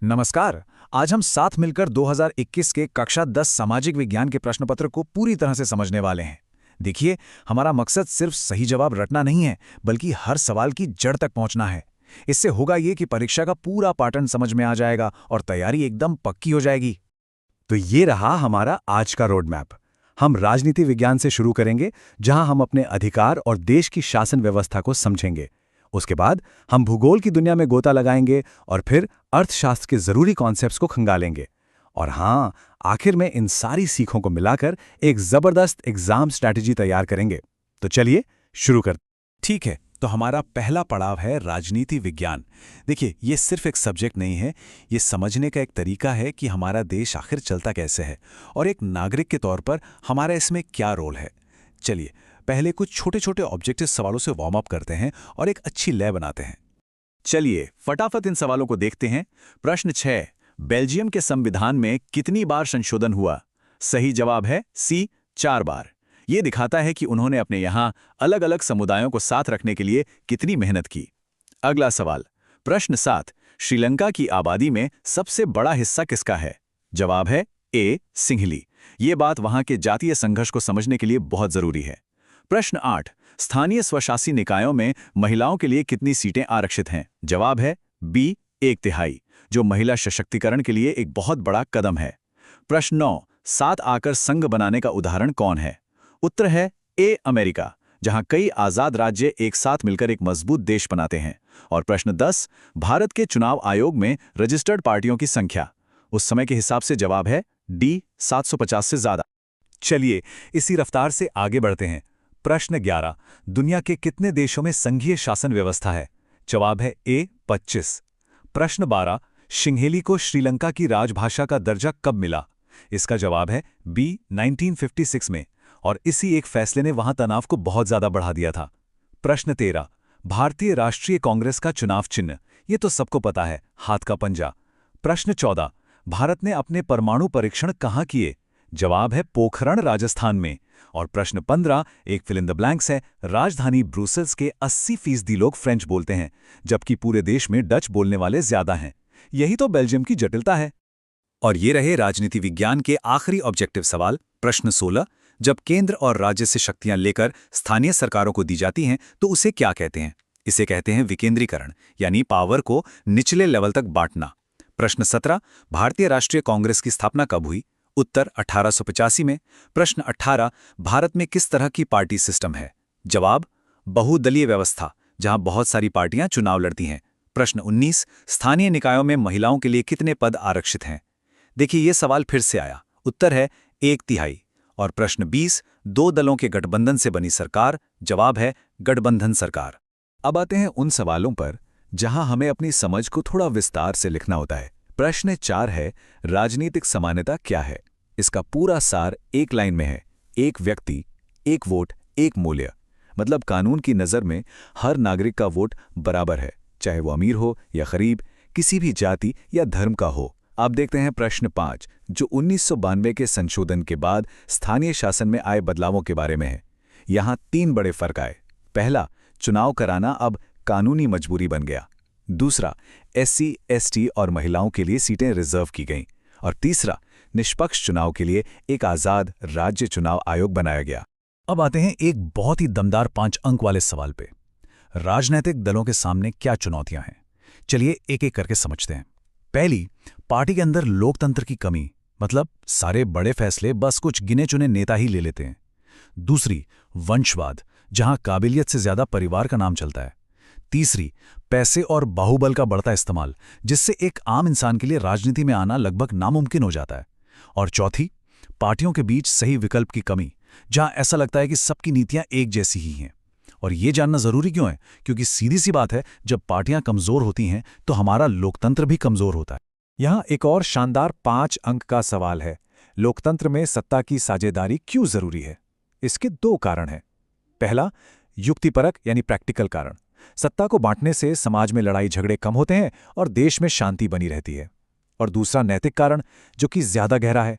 नमस्कार। आज हम साथ मिलकर 2021 के कक्षा 10 सामाजिक विज्ञान के प्रश्न पत्र को पूरी तरह से समझने वाले हैं। देखिए, हमारा मकसद सिर्फ सही जवाब रटना नहीं है, बल्कि हर सवाल की जड़ तक पहुंचना है। इससे होगा ये कि परीक्षा का पूरा पैटर्न समझ में आ जाएगा और तैयारी एकदम पक्की हो जाएगी। तो ये रहा हमारा आज का रोड मैप। हम राजनीति विज्ञान से शुरू करेंगे, जहां हम अपने अधिकार और देश की शासन व्यवस्था को समझेंगे। उसके बाद हम भूगोल की दुनिया में गोता लगाएंगे और फिर अर्थशास्त्र के जरूरी कॉन्सेप्ट्स को खंगालेंगे। और हाँ, आखिर में इन सारी सीखों को मिलाकर एक जबरदस्त एग्जाम स्ट्रैटेजी तैयार करेंगे। तो चलिए शुरू कर। ठीक है, तो हमारा पहला पड़ाव है राजनीति विज्ञान। देखिए, ये सिर्फ एक सब्जेक्ट नहीं है, ये समझने का एक तरीका है कि हमारा देश आखिर चलता कैसे है और एक नागरिक के तौर पर हमारा इसमें क्या रोल है। चलिए, पहले कुछ छोटे छोटे ऑब्जेक्टिव सवालों से वार्म अप करते हैं और एक अच्छी लय बनाते हैं। चलिए फटाफट इन सवालों को देखते हैं। प्रश्न 6, बेल्जियम के संविधान में कितनी बार संशोधन हुआ? सही जवाब है सी, 4 बार। ये दिखाता है कि उन्होंने अपने यहाँ अलग अलग समुदायों को साथ रखने के लिए कितनी मेहनत की। अगला सवाल, प्रश्न 7, श्रीलंका की आबादी में सबसे बड़ा हिस्सा किसका है? जवाब है ए, सिंहली। ये बात वहां के जातीय संघर्ष को समझने के लिए बहुत जरूरी है। प्रश्न 8, स्थानीय स्वशासी निकायों में महिलाओं के लिए कितनी सीटें आरक्षित हैं? जवाब है बी, 1/3, जो महिला सशक्तिकरण के लिए एक बहुत बड़ा कदम है। प्रश्न 9, साथ आकर संघ बनाने का उदाहरण कौन है? उत्तर है ए, अमेरिका, जहां कई आजाद राज्य एक साथ मिलकर एक मजबूत देश बनाते हैं। और प्रश्न 10, भारत के चुनाव आयोग में रजिस्टर्ड पार्टियों की संख्या उस समय के हिसाब से जवाब है डी, 750 से ज्यादा। चलिए इसी रफ्तार से आगे बढ़ते हैं। प्रश्न 11, दुनिया के कितने देशों में संघीय शासन व्यवस्था है? जवाब है ए, 25। प्रश्न 12, सिंहली को श्रीलंका की राजभाषा का दर्जा कब मिला? इसका जवाब है बी, 1956 में, और इसी एक फैसले ने वहां तनाव को बहुत ज्यादा बढ़ा दिया था। प्रश्न 13, भारतीय राष्ट्रीय कांग्रेस का चुनाव चिन्ह, ये तो सबको पता है, हाथ का पंजा। प्रश्न 14, भारत ने अपने परमाणु परीक्षण कहाँ किए? जवाब है पोखरण, राजस्थान में। और प्रश्न 15, एक फिल इन द ब्लैंक्स है, राजधानी ब्रुसेल्स के 80% लोग फ्रेंच बोलते हैं, जबकि पूरे देश में डच बोलने वाले ज्यादा हैं। यही तो बेल्जियम की जटिलता है। और ये रहे राजनीति विज्ञान के आखिरी ऑब्जेक्टिव सवाल। प्रश्न 16, जब केंद्र और राज्य से शक्तियां लेकर स्थानीय सरकारों को दी जाती हैं तो उसे क्या कहते हैं? इसे कहते हैं विकेंद्रीकरण, यानी पावर को निचले लेवल तक बांटना। प्रश्न 17, भारतीय राष्ट्रीय कांग्रेस की स्थापना कब हुई? उत्तर 1885 में। प्रश्न 18, भारत में किस तरह की पार्टी सिस्टम है? जवाब बहुदलीय व्यवस्था, जहां बहुत सारी पार्टियां चुनाव लड़ती हैं। प्रश्न 19, स्थानीय निकायों में महिलाओं के लिए कितने पद आरक्षित हैं? देखिए ये सवाल फिर से आया, उत्तर है 1/3। और प्रश्न 20, 2 दलों के गठबंधन से बनी सरकार, जवाब है गठबंधन सरकार। अब आते हैं उन सवालों पर जहां हमें अपनी समझ को थोड़ा विस्तार से लिखना होता है। प्रश्न 4 है, राजनीतिक समानता क्या है? इसका पूरा सार एक लाइन में है, एक व्यक्ति, एक वोट, एक मूल्य। मतलब कानून की नज़र में हर नागरिक का वोट बराबर है, चाहे वो अमीर हो या गरीब, किसी भी जाति या धर्म का हो। आप देखते हैं प्रश्न 5, जो 1992 के संशोधन के बाद स्थानीय शासन में आए बदलावों के बारे में है। यहाँ 3 बड़े फर्क आए। पहला, चुनाव कराना अब कानूनी मजबूरी बन गया। दूसरा, SC, ST और महिलाओं के लिए सीटें रिजर्व की गईं। और तीसरा, निष्पक्ष चुनाव के लिए एक आजाद राज्य चुनाव आयोग बनाया गया। अब आते हैं एक बहुत ही दमदार 5 अंक वाले सवाल पे। राजनीतिक दलों के सामने क्या चुनौतियां हैं? चलिए एक एक करके समझते हैं। पहली, पार्टी के अंदर लोकतंत्र की कमी, मतलब सारे बड़े फैसले बस कुछ गिने चुने नेता ही ले लेते हैं। दूसरी, वंशवाद, जहां काबिलियत से ज्यादा परिवार का नाम चलता है। तीसरी, पैसे और बाहुबल का बढ़ता इस्तेमाल, जिससे एक आम इंसान के लिए राजनीति में आना लगभग नामुमकिन हो जाता है। और चौथी, पार्टियों के बीच सही विकल्प की कमी, जहां ऐसा लगता है कि सबकी नीतियां एक जैसी ही हैं। और ये जानना जरूरी क्यों है? क्योंकि सीधी सी बात है, जब पार्टियां कमजोर होती हैं तो हमारा लोकतंत्र भी कमजोर होता है। यहां एक और शानदार 5 अंक का सवाल है, लोकतंत्र में सत्ता की साझेदारी क्यों जरूरी है? इसके 2 कारण हैं। पहला, युक्तिपरक यानी प्रैक्टिकल कारण, सत्ता को बांटने से समाज में लड़ाई झगड़े कम होते हैं और देश में शांति बनी रहती है। और दूसरा, नैतिक कारण, जो कि ज्यादा गहरा है,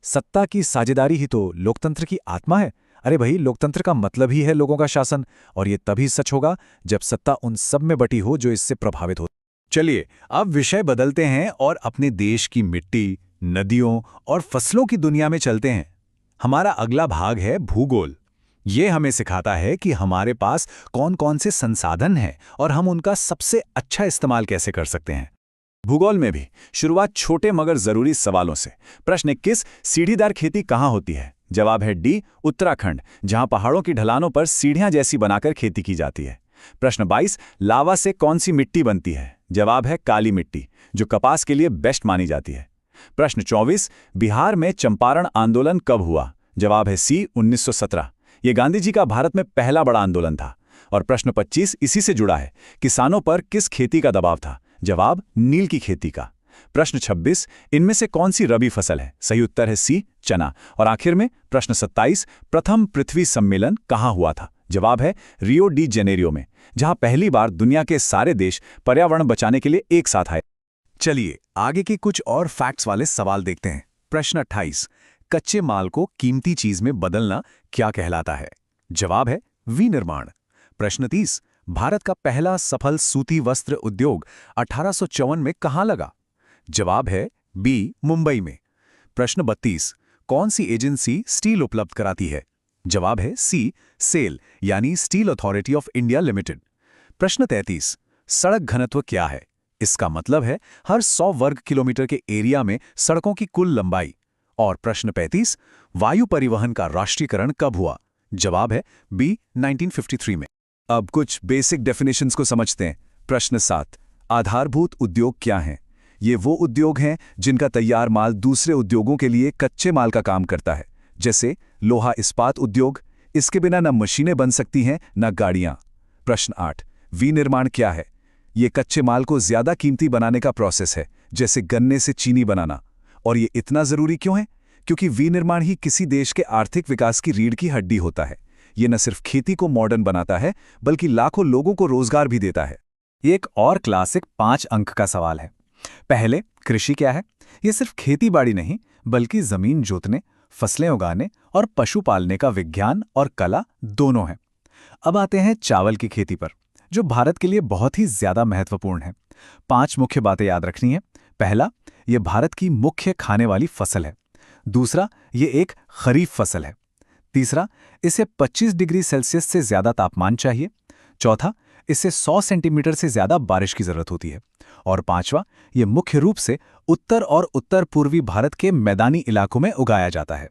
सत्ता की साझेदारी ही तो लोकतंत्र की आत्मा है। अरे भाई, लोकतंत्र का मतलब ही है लोगों का शासन, और ये तभी सच होगा जब सत्ता उन सब में बटी हो जो इससे प्रभावित हो। चलिए अब विषय बदलते हैं और अपने देश की मिट्टी, नदियों और फसलों की दुनिया में चलते हैं। हमारा अगला भाग है भूगोल। ये हमें सिखाता है कि हमारे पास कौन-कौन से संसाधन हैं और हम उनका सबसे अच्छा इस्तेमाल कैसे कर सकते हैं। भूगोल में भी शुरुआत छोटे मगर जरूरी सवालों से। प्रश्न 21, सीढ़ीदार खेती कहाँ होती है? जवाब है डी, उत्तराखंड, जहां पहाड़ों की ढलानों पर सीढ़ियां जैसी बनाकर खेती की जाती है। प्रश्न 22, लावा से कौन सी मिट्टी बनती है? जवाब है काली मिट्टी, जो कपास के लिए बेस्ट मानी जाती है। प्रश्न 24, बिहार में चंपारण आंदोलन कब हुआ? जवाब है सी, 1917। ये गांधी जी का भारत में पहला बड़ा आंदोलन था। और प्रश्न 25 इसी से जुड़ा है, किसानों पर किस खेती का दबाव था? जवाब नील की खेती का। प्रश्न 26, इनमें से कौन सी रबी फसल है? सही उत्तर है सी, चना। और आखिर में प्रश्न 27, प्रथम पृथ्वी सम्मेलन कहाँ हुआ था? जवाब है रियो डी जेनेरियो में, जहां पहली बार दुनिया के सारे देश पर्यावरण बचाने के लिए एक साथ आए। चलिए आगे के कुछ और फैक्ट्स वाले सवाल देखते हैं। प्रश्न 28, कच्चे माल को कीमती चीज में बदलना क्या कहलाता है? जवाब है विनिर्माण। प्रश्न 30, भारत का पहला सफल सूती वस्त्र उद्योग 1854 में कहां लगा? जवाब है बी, मुंबई में। प्रश्न 32, कौन सी एजेंसी स्टील उपलब्ध कराती है? जवाब है सी, सेल यानी steel authority of India limited. प्रश्न 33, सड़क घनत्व क्या है? इसका मतलब है हर 100 वर्ग किलोमीटर के एरिया में सड़कों की कुल लंबाई। और प्रश्न 35, वायु परिवहन का राष्ट्रीयकरण कब हुआ? जवाब है बी, 1953 में। अब कुछ बेसिक डेफिनेशंस को समझते हैं। प्रश्न 7, आधारभूत उद्योग क्या हैं? ये वो उद्योग हैं जिनका तैयार माल दूसरे उद्योगों के लिए कच्चे माल का काम करता है, जैसे लोहा इस्पात उद्योग। इसके बिना न मशीनें बन सकती हैं न गाड़ियां। प्रश्न 8, विनिर्माण क्या है? ये कच्चे माल को ज्यादा कीमती बनाने का प्रोसेस है, जैसे गन्ने से चीनी बनाना। और ये इतना जरूरी क्यों है? क्योंकि विनिर्माण ही किसी देश के आर्थिक विकास की रीढ़ की हड्डी होता है। ये न सिर्फ खेती को मॉडर्न बनाता है, बल्कि लाखों लोगों को रोजगार भी देता है। एक और क्लासिक 5 अंक का सवाल है। पहले, कृषि क्या है? ये सिर्फ खेती बाड़ी नहीं, बल्कि जमीन जोतने, फसलें उगाने और पशु पालने का विज्ञान और कला दोनों है। अब आते हैं चावल की खेती पर, जो भारत के लिए बहुत ही ज्यादा महत्वपूर्ण है। 5 मुख्य बातें याद रखनी है। पहला, ये भारत की मुख्य खाने वाली फसल है। दूसरा, ये एक खरीफ फसल है। तीसरा, इसे 25 डिग्री सेल्सियस से ज्यादा तापमान चाहिए। चौथा, इसे 100 सेंटीमीटर से ज्यादा बारिश की जरूरत होती है। और पांचवा, ये मुख्य रूप से उत्तर और उत्तर पूर्वी भारत के मैदानी इलाकों में उगाया जाता है।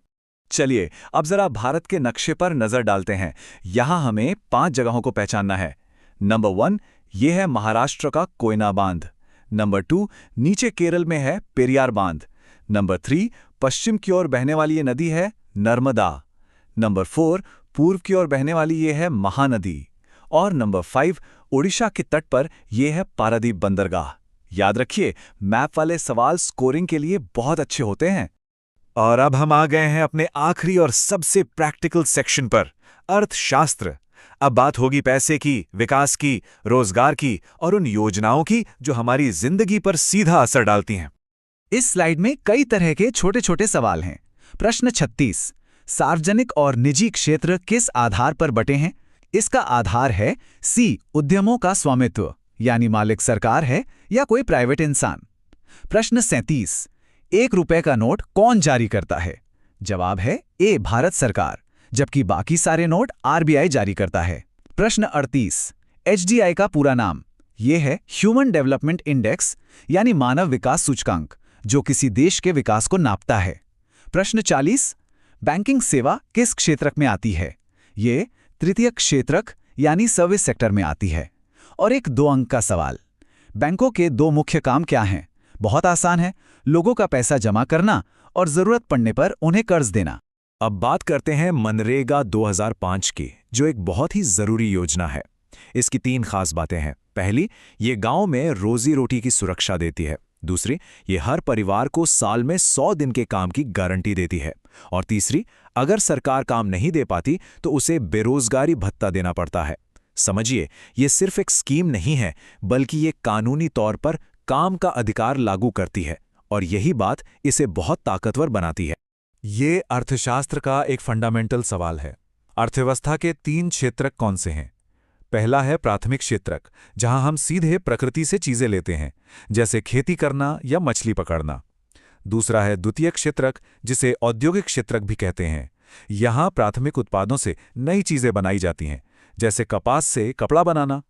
चलिए अब जरा भारत के नक्शे पर नजर डालते हैं। यहां हमें 5 जगहों को पहचानना है। नंबर 1, ये है महाराष्ट्र का कोयना बांध। नंबर 2, नीचे केरल में है पेरियार बांध। नंबर 3, पश्चिम की ओर बहने वाली ये नदी है नर्मदा। नंबर 4, पूर्व की ओर बहने वाली ये है महानदी। और नंबर 5, ओडिशा के तट पर यह है पारादीप बंदरगाह। याद रखिए, मैप वाले सवाल स्कोरिंग के लिए बहुत अच्छे होते हैं। और अब हम आ गए हैं अपने आखिरी और सबसे प्रैक्टिकल सेक्शन पर, अर्थशास्त्र। अब बात होगी पैसे की, विकास की, रोजगार की और उन योजनाओं की जो हमारी जिंदगी पर सीधा असर डालती हैं। इस स्लाइड में कई तरह के छोटे छोटे सवाल हैं। प्रश्न 36, सार्वजनिक और निजी क्षेत्र किस आधार पर बटे हैं? इसका आधार है सी, उद्यमों का स्वामित्व, यानी मालिक सरकार है या कोई प्राइवेट इंसान। प्रश्न 37, 1 रुपए का नोट कौन जारी करता है? जवाब है ए, भारत सरकार, जबकि बाकी सारे नोट आरबीआई जारी करता है। प्रश्न 38, एचडीआई का पूरा नाम? यह है ह्यूमन डेवलपमेंट इंडेक्स, यानी मानव विकास सूचकांक, जो किसी देश के विकास को नापता है। प्रश्न 40, बैंकिंग सेवा किस क्षेत्र में आती है? ये तृतीय क्षेत्रक यानी सर्विस सेक्टर में आती है। और एक 2 अंक का सवाल, बैंकों के 2 मुख्य काम क्या हैं? बहुत आसान है, लोगों का पैसा जमा करना और जरूरत पड़ने पर उन्हें कर्ज देना। अब बात करते हैं मनरेगा 2005 की, जो एक बहुत ही जरूरी योजना है। इसकी 3 खास बातें हैं। पहली, ये गांव में रोजी रोटी की सुरक्षा देती है। दूसरी, ये हर परिवार को साल में 100 दिन के काम की गारंटी देती है। और तीसरी, अगर सरकार काम नहीं दे पाती तो उसे बेरोजगारी भत्ता देना पड़ता है। समझिए, ये सिर्फ एक स्कीम नहीं है, बल्कि ये कानूनी तौर पर काम का अधिकार लागू करती है, और यही बात इसे बहुत ताकतवर बनाती है। ये अर्थशास्त्र का एक फंडामेंटल सवाल है। अर्थव्यवस्था के 3 क्षेत्र कौन से हैं? पहला है प्राथमिक क्षेत्रक, जहां हम सीधे प्रकृति से चीजें लेते हैं, जैसे खेती करना या मछली पकड़ना। दूसरा है द्वितीयक क्षेत्रक, जिसे औद्योगिक क्षेत्रक भी कहते हैं। यहाँ प्राथमिक उत्पादों से नई चीजें बनाई जाती हैं, जैसे कपास से कपड़ा बनाना।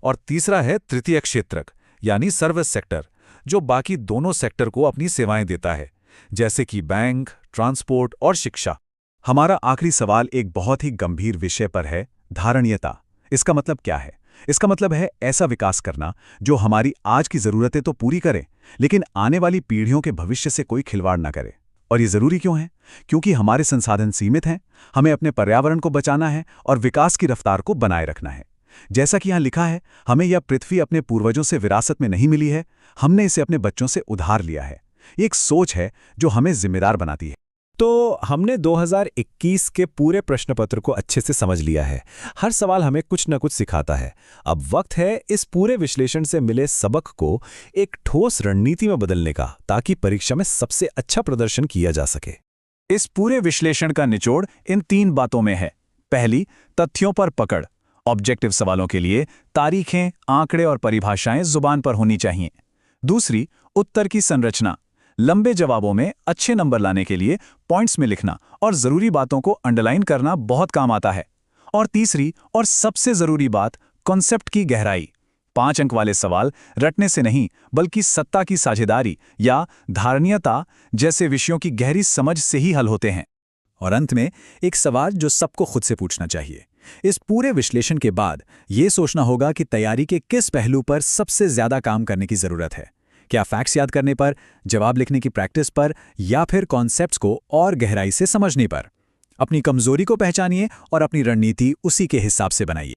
और तीसरा है तृतीयक क्षेत्रक, यानी सर्विस सेक्टर, जो बाकी दोनों सेक्टर को अपनी सेवाएं देता है, जैसे कि बैंक, ट्रांसपोर्ट और शिक्षा। हमारा आखिरी सवाल एक बहुत ही गंभीर विषय पर है, धारणीयता। इसका मतलब क्या है? इसका मतलब है ऐसा विकास करना जो हमारी आज की जरूरतें तो पूरी करे, लेकिन आने वाली पीढ़ियों के भविष्य से कोई खिलवाड़ ना करे। और ये जरूरी क्यों है? क्योंकि हमारे संसाधन सीमित हैं, हमें अपने पर्यावरण को बचाना है और विकास की रफ्तार को बनाए रखना है। जैसा कि यहां लिखा है, हमें यह पृथ्वी अपने पूर्वजों से विरासत में नहीं मिली है, हमने इसे अपने बच्चों से उधार लिया है। ये एक सोच है जो हमें जिम्मेदार बनाती है। तो हमने 2021 के पूरे प्रश्न पत्र को अच्छे से समझ लिया है। हर सवाल हमें कुछ न कुछ सिखाता है। अब वक्त है इस पूरे विश्लेषण से मिले सबक को एक ठोस रणनीति में बदलने का, ताकि परीक्षा में सबसे अच्छा प्रदर्शन किया जा सके। इस पूरे विश्लेषण का निचोड़ इन 3 बातों में है। पहली, तथ्यों पर पकड़। ऑब्जेक्टिव सवालों के लिए तारीखें, आंकड़े और परिभाषाएं जुबान पर होनी चाहिए। दूसरी, उत्तर की संरचना। लंबे जवाबों में अच्छे नंबर लाने के लिए पॉइंट्स में लिखना और जरूरी बातों को अंडरलाइन करना बहुत काम आता है। और तीसरी और सबसे जरूरी बात, कॉन्सेप्ट की गहराई। 5 अंक वाले सवाल रटने से नहीं, बल्कि सत्ता की साझेदारी या धारणीयता जैसे विषयों की गहरी समझ से ही हल होते हैं। और अंत में एक सवाल जो सबको खुद से पूछना चाहिए। इस पूरे विश्लेषण के बाद ये सोचना होगा कि तैयारी के किस पहलू पर सबसे ज्यादा काम करने की जरूरत है। क्या फैक्ट्स याद करने पर, जवाब लिखने की प्रैक्टिस पर, या फिर कॉन्सेप्ट्स को और गहराई से समझने पर? अपनी कमजोरी को पहचानिए और अपनी रणनीति उसी के हिसाब से बनाइए।